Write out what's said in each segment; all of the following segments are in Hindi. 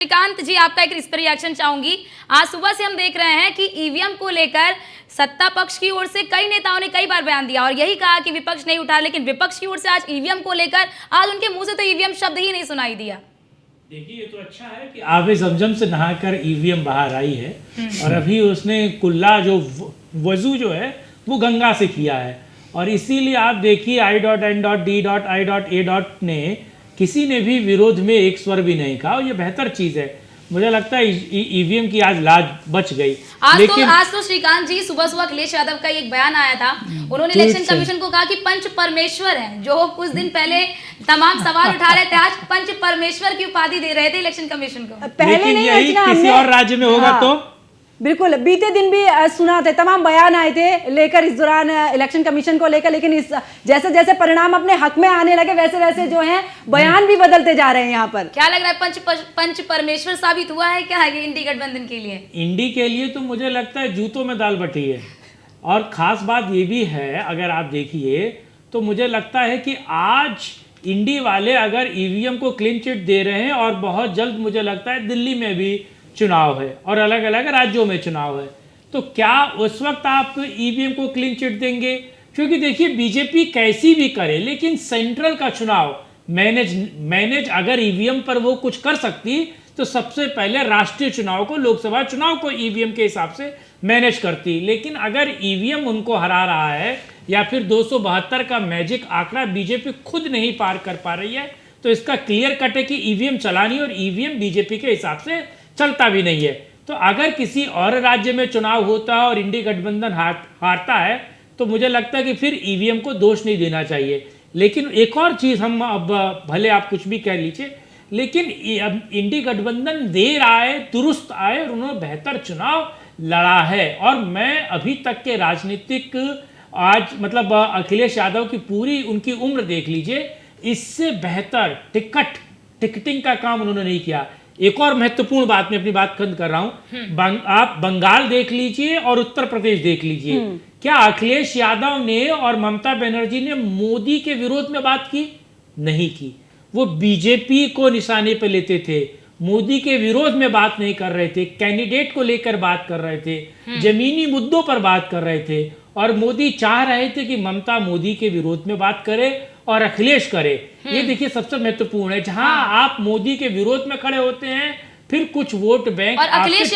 श्रीकांत जी, आपका एक इस पर रिएक्शन चाहूंगी। आज सुबह से हम देख रहे हैं कि ईवीएम को लेकर सत्ता पक्ष की ओर से कई नेताओं ने कई बार बयान दिया और यही कहा कि विपक्ष नहीं उठा, लेकिन विपक्ष की ओर से आज ईवीएम को लेकर आज उनके मुंह से तो ईवीएम शब्द ही नहीं सुनाई दिया। देखिए, ये तो अच्छा है कि आबे जमजम से नहाकर ईवीएम बाहर आई है और अभी उसने कुल्ला जो वजू जो है वो गंगा से किया है और इसीलिए आप देखिए I.N.D.I.A. ने किसी ने भी विरोध में एक स्वर भी नहीं कहा और ये बेहतर चीज है। मुझे लगता है ईवीएम की आज लाज बच गई। आज तो श्रीकांत जी सुबह अखिलेश यादव का एक बयान आया था, उन्होंने इलेक्शन कमीशन को कहा कि पंच परमेश्वर हैं, जो कुछ दिन पहले तमाम सवाल उठा रहे थे, आज पंच परमेश्वर की उपाधि दे रहे थे इलेक्शन कमीशन को। पहले नहीं, यही किसी और राज्य में होगा तो बिल्कुल। बीते दिन भी सुना थे, तमाम बयान आए थे लेकर इस दौरान इलेक्शन कमीशन को लेकर, लेकिन इस जैसे जैसे परिणाम अपने हक में आने लगे वैसे वैसे जो है बयान भी बदलते जा रहे हैं। यहाँ पर क्या लग रहा है, पंच परमेश्वर साबित हुआ है क्या है इंडी गठबंधन के लिए? इंडी के लिए तो मुझे लगता है जूतों में दाल बटी है। और खास बात ये भी है, अगर आप देखिए तो मुझे लगता है कि आज इंडी वाले अगर ईवीएम को क्लीन चिट दे रहे हैं और बहुत जल्द मुझे लगता है दिल्ली में भी चुनाव है और अलग अलग राज्यों में चुनाव है, तो क्या उस वक्त आप ईवीएम को क्लीन चिट देंगे? क्योंकि देखिए, बीजेपी कैसी भी करे लेकिन सेंट्रल का चुनाव मैनेज अगर ईवीएम पर वो कुछ कर सकती तो सबसे पहले राष्ट्रीय चुनाव को, लोकसभा चुनाव को ईवीएम के हिसाब से मैनेज करती। लेकिन अगर ईवीएम उनको हरा रहा है या फिर 272 का मैजिक आंकड़ा बीजेपी खुद नहीं पार कर पा रही है, तो इसका क्लियर कट है कि ईवीएम चलानी और ईवीएम बीजेपी के हिसाब से चलता भी नहीं है। तो अगर किसी और राज्य में चुनाव होता है और इंडी गठबंधन हारता है तो मुझे लगता है कि फिर ईवीएम को दोष नहीं देना चाहिए। लेकिन एक और चीज़, हम अब भले आप कुछ भी कह लीजिए, लेकिन इंडी गठबंधन देर आए दुरुस्त आए और उन्होंने बेहतर चुनाव लड़ा है। और मैं अभी तक के राजनीतिक आज मतलब अखिलेश यादव की पूरी उनकी उम्र देख लीजिए, इससे बेहतर टिकटिंग का काम उन्होंने नहीं किया। एक और महत्वपूर्ण बात, मैं अपनी बात खत्म कर रहा हूं, आप बंगाल देख लीजिए और उत्तर प्रदेश देख लीजिए, क्या अखिलेश यादव ने और ममता बनर्जी ने मोदी के विरोध में बात की? नहीं की। वो बीजेपी को निशाने पर लेते थे, मोदी के विरोध में बात नहीं कर रहे थे, कैंडिडेट को लेकर बात कर रहे थे, जमीनी मुद्दों पर बात कर रहे थे। और मोदी चाह रहे थे कि ममता मोदी के विरोध में बात करे और अखिलेश करे। ये देखिए सबसे महत्वपूर्ण है, जहां आप मोदी के विरोध में खड़े होते हैं फिर कुछ वोट बैंक और अखिलेश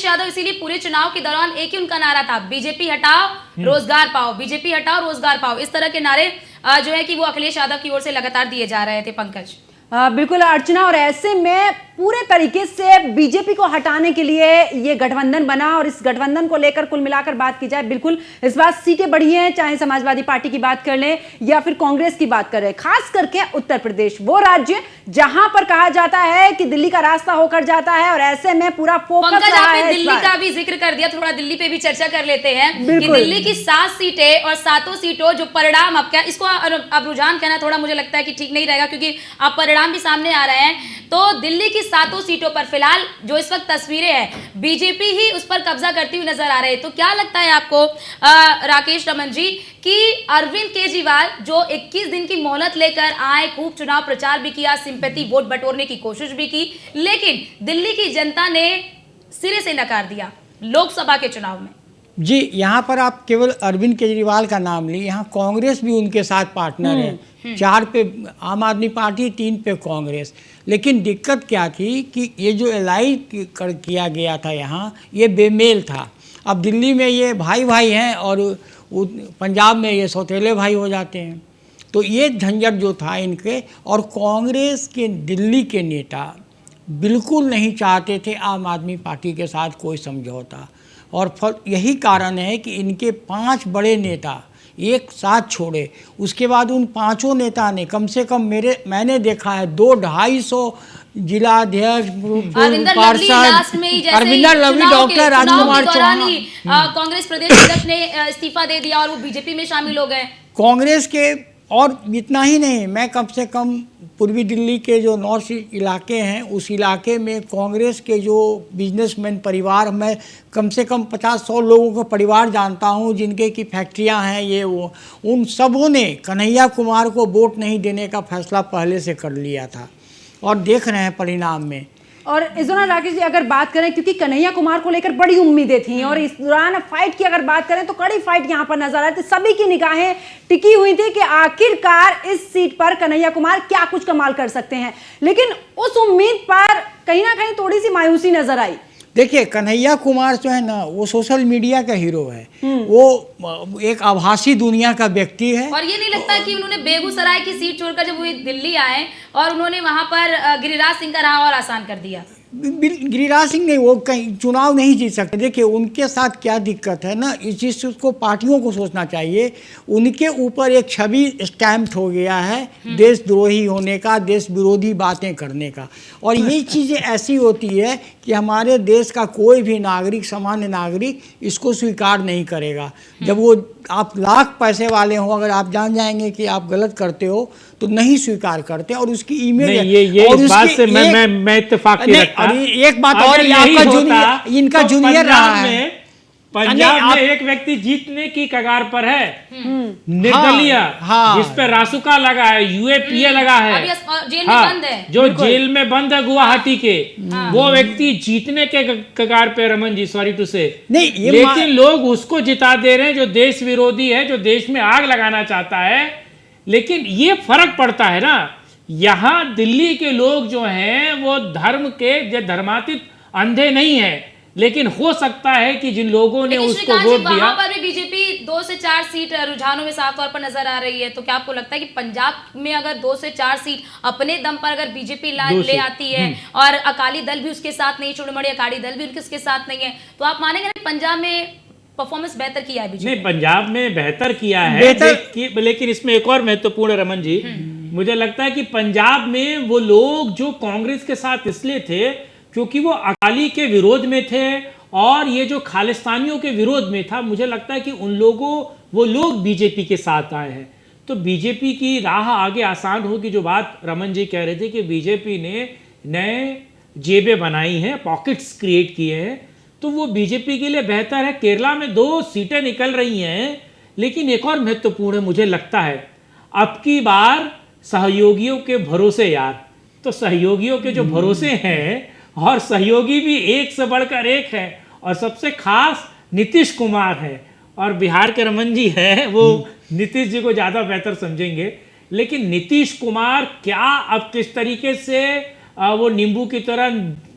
यादव इसीलिए पूरे चुनाव के दौरान एक ही उनका नारा था, बीजेपी हटाओ रोजगार पाओ, बीजेपी हटाओ रोजगार पाओ। इस तरह के नारे जो है कि वो अखिलेश यादव की ओर से लगातार दिए जा रहे थे। पंकज बिल्कुल अर्चना, और ऐसे में पूरे तरीके से बीजेपी को हटाने के लिए ये गठबंधन बना और इस गठबंधन को लेकर कुल मिलाकर बात की जाए, बिल्कुल इस बार सीटें बढ़ी हैं, चाहे समाजवादी पार्टी की बात कर लें या फिर कांग्रेस की बात कर रहे हैं। खास करके उत्तर प्रदेश वो राज्य जहां पर कहा जाता है कि दिल्ली का रास्ता होकर जाता है और ऐसे में पूरा फोकस रहा है। दिल्ली का भी जिक्र कर दिया, थोड़ा दिल्ली पे भी चर्चा कर लेते हैं कि दिल्ली की 7 सीटें और 7 सीटों जो परिणाम, अब क्या इसको अब रुझान कहना थोड़ा मुझे लगता है कि ठीक नहीं रहेगा, क्योंकि अब परिणाम भी सामने आ रहे हैं। तो दिल्ली की 7 सीटों पर फिलहाल जो इस वक्त तस्वीरें हैं, बीजेपी ही उस पर कब्जा करती हुई नजर आ रही है। तो क्या लगता है आपको राकेश रमन जी कि अरविंद केजरीवाल जो 21 दिन की मोहलत लेकर आए, खूब चुनाव प्रचार भी किया, सिंपैथी वोट बटोरने की कोशिश भी की, लेकिन दिल्ली की जनता ने सिरे से नकार दिया लोकसभा के चुनाव में? जी, यहाँ पर आप केवल अरविंद केजरीवाल का नाम ली, यहाँ कांग्रेस भी उनके साथ पार्टनर है। 4 पे आम आदमी पार्टी, 3 पे कांग्रेस। लेकिन दिक्कत क्या थी कि ये जो एलाई किया गया था यहाँ, ये बेमेल था। अब दिल्ली में ये भाई भाई हैं और पंजाब में ये सौतेले भाई हो जाते हैं, तो ये झंझट जो था इनके। और कांग्रेस के दिल्ली के नेता बिल्कुल नहीं चाहते थे आम आदमी पार्टी के साथ कोई समझौता, और यही कारण है कि इनके 5 बड़े नेता एक साथ छोड़े। उसके बाद उन 5 नेता ने कम से कम मैंने देखा है 200-250 जिलाध्यक्ष, अरविंदर लवली, डॉक्टर राजकुमार चौहान, कांग्रेस प्रदेश अध्यक्ष ने इस्तीफा दे दिया और वो बीजेपी में शामिल हो गए कांग्रेस के। और इतना ही नहीं, मैं कम से कम पूर्वी दिल्ली के जो नॉर्थ इलाके हैं उस इलाके में कांग्रेस के जो बिजनेसमैन परिवार, मैं कम से कम 50-100 लोगों का परिवार जानता हूं जिनके की फैक्ट्रियां हैं ये वो, उन सबों ने कन्हैया कुमार को वोट नहीं देने का फैसला पहले से कर लिया था। और देख रहे हैं परिणाम में और इस दौरान राकेश जी अगर बात करें, क्योंकि कन्हैया कुमार को लेकर बड़ी उम्मीदें थी और इस दौरान फाइट की अगर बात करें तो कड़ी फाइट यहां पर नजर आ रही थी, सभी की निगाहें टिकी हुई थी कि आखिरकार इस सीट पर कन्हैया कुमार क्या कुछ कमाल कर सकते हैं, लेकिन उस उम्मीद पर कहीं ना कहीं थोड़ी सी मायूसी नजर आई। देखिए, कन्हैया कुमार जो है ना, वो सोशल मीडिया का हीरो है, वो एक आभासी दुनिया का व्यक्ति है। और ये नहीं लगता कि उन्होंने बेगूसराय की सीट छोड़कर जब वो दिल्ली आए और उन्होंने वहां पर गिरिराज सिंह का राह और आसान कर दिया। गिरिराज सिंह नहीं, वो कहीं चुनाव नहीं जीत सकते। देखिए, उनके साथ क्या दिक्कत है ना, इस चीज़ से उसको पार्टियों को सोचना चाहिए। उनके ऊपर एक छवि स्टैम्प्ड हो गया है देशद्रोही होने का, देश विरोधी बातें करने का, और ये चीज़ें ऐसी होती है कि हमारे देश का कोई भी नागरिक, सामान्य नागरिक इसको स्वीकार नहीं करेगा। जब वो आप लाख पैसे वाले हो, अगर आप जान जाएंगे कि आप गलत करते हो तो नहीं स्वीकार करते, और उसकी इमेज ये और इस बात से मैं इत्तेफाक नहीं रखता। एक बात और, आपका जूनियर, इनका तो जूनियर रहा है। पंजाब में एक व्यक्ति जीतने की कगार पर है, निर्दलीय, हाँ, जिस पे रासुका लगा है, यूएपीए लगा है, अभी जेल में बंद है, जो जेल में बंद है गुवाहाटी के, वो व्यक्ति जीतने के कगार पे, रमन जी सॉरी टू से नहीं, ये लेकिन लोग उसको जिता दे रहे हैं जो देश विरोधी है, जो देश में आग लगाना चाहता है। लेकिन ये फर्क पड़ता है ना, यहाँ दिल्ली के लोग जो हैं वो धर्म के धर्मातीत अंधे नहीं है, लेकिन हो सकता है कि जिन लोगों ने उसको वोट दिया, वहां पर भी बीजेपी 2 से 4 सीट रुझानों में साफ तौर पर नजर आ रही है। तो क्या आपको लगता है कि पंजाब में अगर 2 से 4 सीट अपने दम पर अगर बीजेपी ले आती है और अकाली दल भी उसके साथ नहीं, चुड़मड़ी अकाली दल भी उनके साथ नहीं है, तो आप मानेंगे ना पंजाब में परफॉर्मेंस बेहतर किया है बीजेपी? नहीं, पंजाब में बेहतर किया है, लेकिन इसमें एक और महत्वपूर्ण, रमन जी, मुझे लगता है कि पंजाब में वो लोग जो कांग्रेस के साथ इसलिए थे क्योंकि वो अकाली के विरोध में थे और ये जो खालिस्तानियों के विरोध में था, मुझे लगता है कि वो लोग बीजेपी के साथ आए हैं। तो बीजेपी की राह आगे आसान होगी। जो बात रमन जी कह रहे थे कि बीजेपी ने नए जेबें बनाई हैं, पॉकेट्स क्रिएट किए हैं, तो वो बीजेपी के लिए बेहतर है। केरला में 2 सीटें निकल रही हैं, लेकिन एक और महत्वपूर्ण है, मुझे लगता है अब की बार सहयोगियों के भरोसे यार, तो सहयोगियों के जो भरोसे हैं, और सहयोगी भी एक से बढ़कर एक है, और सबसे खास नीतीश कुमार है, और बिहार के रमन जी हैं, वो नीतीश जी को ज़्यादा बेहतर समझेंगे। लेकिन नीतीश कुमार क्या अब किस तरीके से वो नींबू की तरह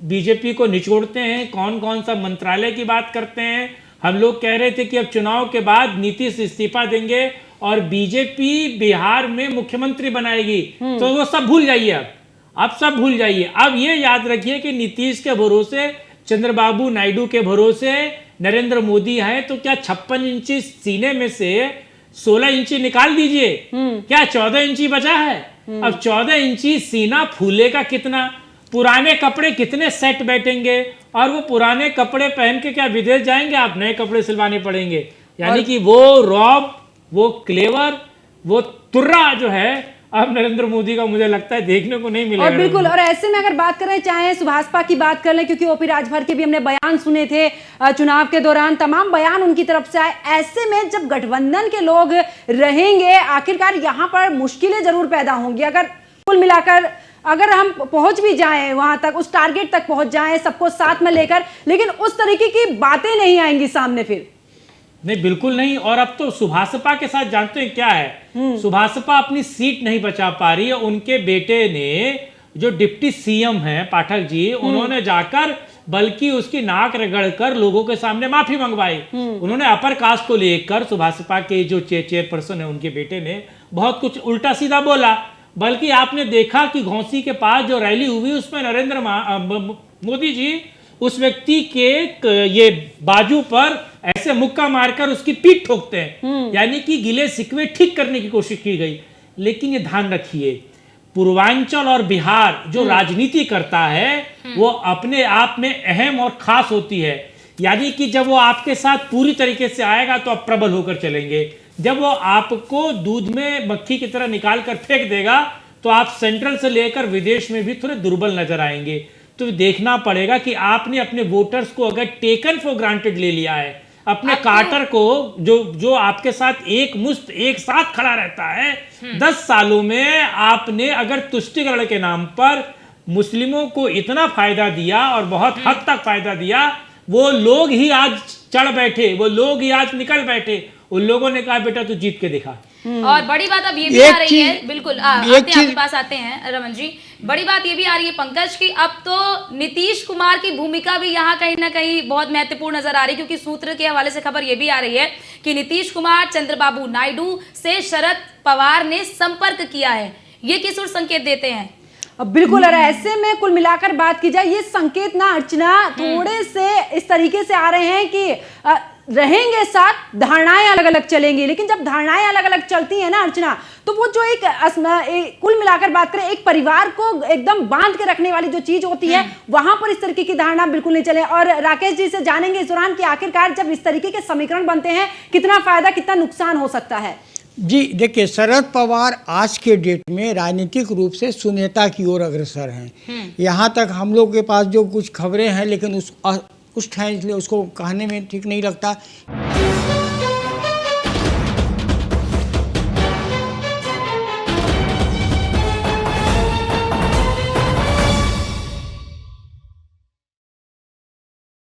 बीजेपी को निचोड़ते हैं, कौन कौन सा मंत्रालय की बात करते हैं। हम लोग कह रहे थे कि अब चुनाव के बाद नीतीश इस्तीफा देंगे और बीजेपी बिहार में मुख्यमंत्री बनाएगी, तो वो सब भूल जाइए, अब सब भूल जाइए। अब ये याद रखिए कि नीतीश के भरोसे, चंद्रबाबू नायडू के भरोसे नरेंद्र मोदी है, तो क्या 56 इंची सीने में से 16 इंची निकाल दीजिए, क्या 14 इंची बचा है? अब 14 इंची सीना फूलेगा कितना? पुराने कपड़े कितने सेट बैठेंगे, और वो पुराने कपड़े पहन के क्या विदेश जाएंगे? आप नए कपड़े सिलवाने पड़ेंगे। यानी कि वो रॉब, वो क्लेवर, वो तुर्रा जो है अब नरेंद्र मोदी का मुझे लगता है देखने को नहीं मिलेगा। और बिल्कुल, और ऐसे में अगर बात करें, चाहे सुभाषपा की बात कर लें, क्योंकि ओपी राजभर के भी हमने बयान सुने थे चुनाव के दौरान, तमाम बयान उनकी तरफ से आए। ऐसे में जब गठबंधन के लोग रहेंगे, आखिरकार यहाँ पर मुश्किलें जरूर पैदा होंगी। अगर कुल मिलाकर अगर हम पहुंच भी जाएं वहां तक, उस टारगेट तक पहुंच जाएं सबको साथ में लेकर, लेकिन उस तरीके की बातें नहीं आएंगी सामने फिर। नहीं, बिल्कुल नहीं। और अब तो सुभाषपा के साथ जानते हैं क्या है, सुभाषपा अपनी सीट नहीं बचा पा रही है। उनके बेटे ने, जो डिप्टी सीएम हैं पाठक जी, उन्होंने जाकर बल्कि उसकी नाक रगड़कर लोगों के सामने माफी मंगवाई। उन्होंने अपर कास्ट को लेकर, सुभाषपा के जो चेयरपर्सन है उनके बेटे ने बहुत कुछ उल्टा सीधा बोला। बल्कि आपने देखा कि घोंसी के पास जो रैली हुई उसमें नरेंद्र मोदी जी उस व्यक्ति के ये बाजू पर ऐसे मुक्का मारकर उसकी पीठ ठोकते हैं, यानी कि गिले शिकवे ठीक करने की कोशिश की गई। लेकिन ये ध्यान रखिए, पूर्वांचल और बिहार जो राजनीति करता है वो अपने आप में अहम और खास होती है। यानी कि जब वो आपके साथ पूरी तरीके से आएगा तो आप प्रबल होकर चलेंगे, जब वो आपको दूध में मक्खी की तरह निकाल कर फेंक देगा तो आप सेंट्रल से लेकर विदेश में भी थोड़े दुर्बल नजर आएंगे। तो देखना पड़ेगा कि आपने अपने वोटर्स को अगर टेकन फॉर ग्रांटेड ले लिया है, अपने कार्टर को जो आपके साथ एक मुश्त एक साथ खड़ा रहता है, 10 सालों में आपने अगर तुष्टिकरण के नाम पर मुस्लिमों को इतना फायदा दिया और बहुत हद तक फायदा दिया, वो लोग ही आज चढ़ बैठे, वो लोग ही आज निकल बैठे। उन लोगों ने कहा बेटा तू जीत के दिखा। और बड़ी बात अब ये भी आ रही है, बिल्कुल आपके पास आते हैं रमन जी, बड़ी बात ये भी आ रही है पंकज की अब तो नीतीश कुमार की भूमिका भी यहाँ कहीं ना कहीं बहुत महत्वपूर्ण नजर आ रही है, क्योंकि सूत्र के हवाले से खबर ये भी आ रही है कि नीतीश कुमार चंद्रबाबू नायडू से शरद पवार ने संपर्क किया है। ये किस ओर संकेत देते हैं? बिल्कुल, और ऐसे में कुल मिलाकर बात की जाए ये संकेत ना अर्चना थोड़े से इस तरीके से आ रहे हैं कि रहेंगे साथ, धारणाएं अलग अलग चलेंगी, लेकिन जब धारणाएं अलग अलग चलती हैं ना अर्चना, तो वो जो एक कुल मिलाकर बात करें एक परिवार को एकदम बांध के रखने वाली जो चीज होती है वहां पर इस तरीके की धारणा बिल्कुल नहीं चले। और राकेश जी से जानेंगे इस दौरान कि आखिरकार जब इस तरीके के समीकरण बनते हैं कितना फायदा कितना नुकसान हो सकता है। जी देखिए, शरद पवार आज के डेट में राजनीतिक रूप से शून्यता की ओर अग्रसर हैं। यहाँ तक हम लोग के पास जो कुछ खबरें हैं, लेकिन उस टाइम इसलिए उसको कहने में ठीक नहीं लगता।